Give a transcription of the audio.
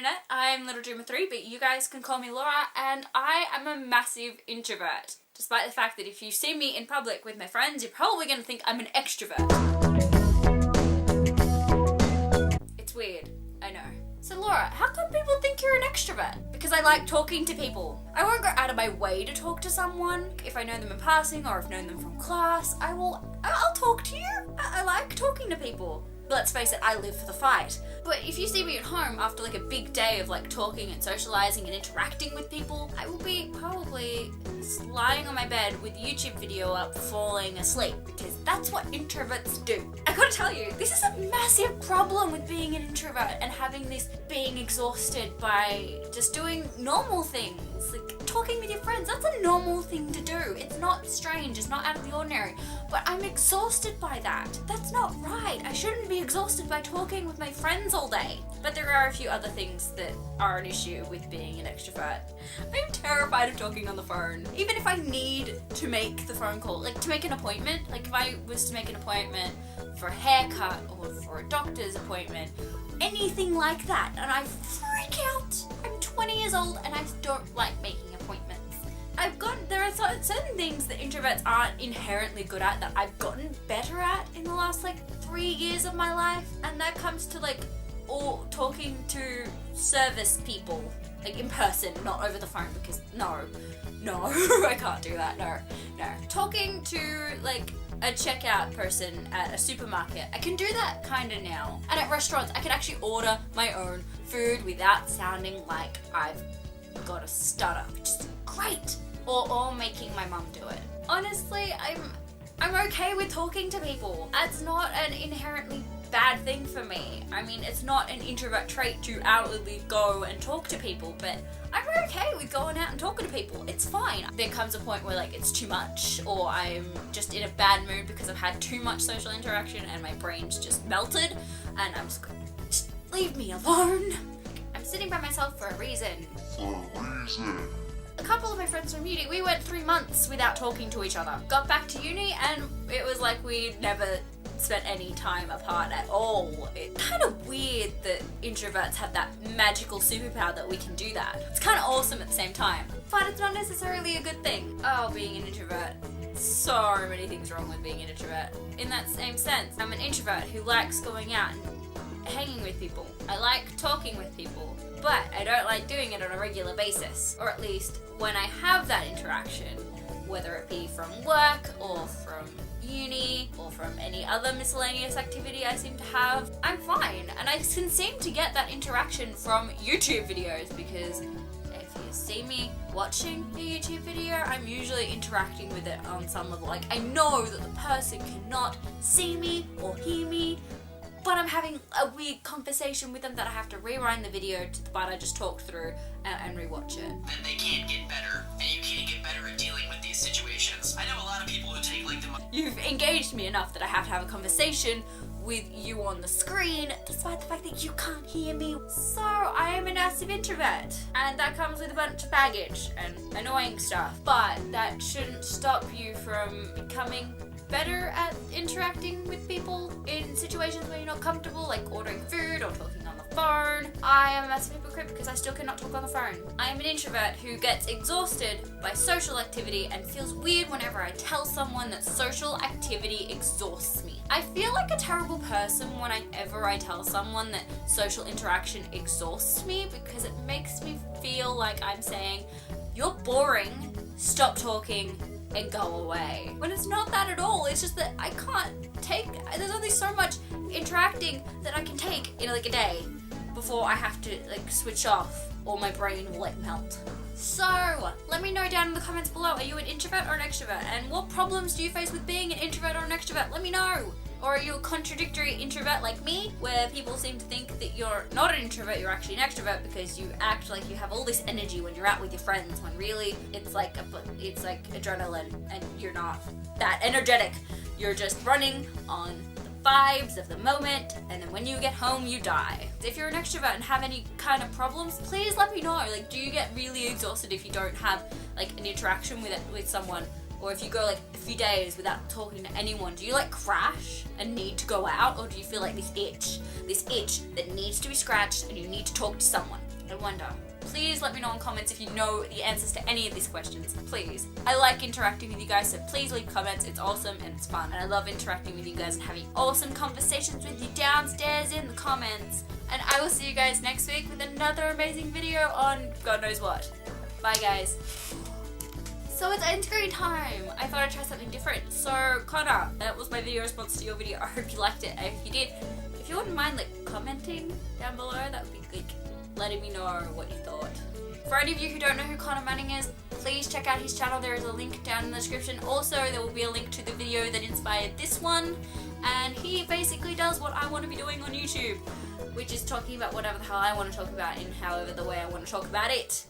internet. I'm Little Dreamer 3, but you guys can call me Laura, and I am a massive introvert. Despite the fact that if you see me in public with my friends, you're probably going to think I'm an extrovert. It's weird, I know. So Laura, how come people think you're an extrovert? Because I like talking to people. I won't go out of my way to talk to someone. If I know them in passing or I've known them from class, I'll talk to you. I like talking to people. Let's face it, I live for the fight. But if you see me at home after like a big day of like talking and socializing and interacting with people, I will be probably lying on my bed with a YouTube video up falling asleep, because that's what introverts do. I gotta tell you, this is a massive problem with being an introvert and having this being exhausted by just doing normal things. Like talking with your friends, that's a normal thing to do. It's not strange, it's not out of the ordinary. But I'm exhausted by that. That's not right. I shouldn't be exhausted by talking with my friends all day. But there are a few other things that are an issue with being an extrovert. I'm terrified of talking on the phone. Even if I need to make the phone call, like to make an appointment, like if I was to make an appointment for a haircut or for a doctor's appointment, anything like that, and I freak out. I'm 20 years old and I don't like making appointments. There are certain things that introverts aren't inherently good at that I've gotten better at in the last like 3 years of my life, and that comes to like talking to service people, like in person, not over the phone, because no, I can't do that, no. Talking to like a checkout person at a supermarket, I can do that kind of now. And at restaurants, I can actually order my own food without sounding like I've got a stutter, which is great. Or making my mum do it. Honestly, I'm okay with talking to people. That's not an inherently bad thing for me. I mean, it's not an introvert trait to outwardly go and talk to people, but I'm okay with going out and talking to people. It's fine. There comes a point where like it's too much, or I'm just in a bad mood because I've had too much social interaction and my brain's just melted, and I'm just leave me alone. I'm sitting by myself for a reason. A couple of my friends from uni, we went 3 months without talking to each other. Got back to uni and it was like we'd never spent any time apart at all. It's kind of weird that introverts have that magical superpower that we can do that. It's kind of awesome at the same time, but it's not necessarily a good thing. Oh, being an introvert. So many things wrong with being an introvert. In that same sense, I'm an introvert who likes going out and hanging with people. I like talking with people, but I don't like doing it on a regular basis, or at least when I have that interaction, whether it be from work or from uni or from any other miscellaneous activity I seem to have, I'm fine. And I can seem to get that interaction from YouTube videos, because if you see me watching a YouTube video, I'm usually interacting with it on some level. Like, I know that the person cannot see me or hear me, but I'm having a weird conversation with them that I have to rewind the video to the part I just talked through and rewatch it. Then they can't get better, and you can't get better at dealing with these situations. I know a lot of people who take like the... You've engaged me enough that I have to have a conversation with you on the screen, despite the fact that you can't hear me. So I am a massive introvert, and that comes with a bunch of baggage and annoying stuff. But that shouldn't stop you from becoming better at interacting with people in situations where you're not comfortable, like ordering food or talking on the phone. I am a massive hypocrite because I still cannot talk on the phone. I am an introvert who gets exhausted by social activity and feels weird whenever I tell someone that social activity exhausts me. I feel like a terrible person whenever I tell someone that social interaction exhausts me, because it makes me feel like I'm saying, you're boring, stop talking, and go away. When it's not that at all. It's just that I can't take, there's only so much interacting that I can take in like a day before I have to like switch off, or my brain will like melt. So let me know down in the comments below, are you an introvert or an extrovert? And what problems do you face with being an introvert or an extrovert? Let me know. Or are you a contradictory introvert like me, where people seem to think that you're not an introvert, you're actually an extrovert because you act like you have all this energy when you're out with your friends, when really it's like adrenaline and you're not that energetic. You're just running on the vibes of the moment, and then when you get home you die. If you're an extrovert and have any kind of problems, please let me know. Like, do you get really exhausted if you don't have like an interaction with someone? Or if you go like a few days without talking to anyone, do you like crash and need to go out? Or do you feel like this itch that needs to be scratched and you need to talk to someone? I wonder. Please let me know in comments if you know the answers to any of these questions. Please. I like interacting with you guys, so please leave comments. It's awesome and it's fun. And I love interacting with you guys and having awesome conversations with you downstairs in the comments. And I will see you guys next week with another amazing video on God knows what. Bye guys. So it's end screen time. I thought I'd try something different. So Connor, that was my video response to your video. I hope you liked it. If you did, if you wouldn't mind commenting down below, that would be good. Letting me know what you thought. For any of you who don't know who Connor Manning is, please check out his channel. There is a link down in the description. Also, there will be a link to the video that inspired this one. And he basically does what I want to be doing on YouTube, which is talking about whatever the hell I want to talk about in however the way I want to talk about it.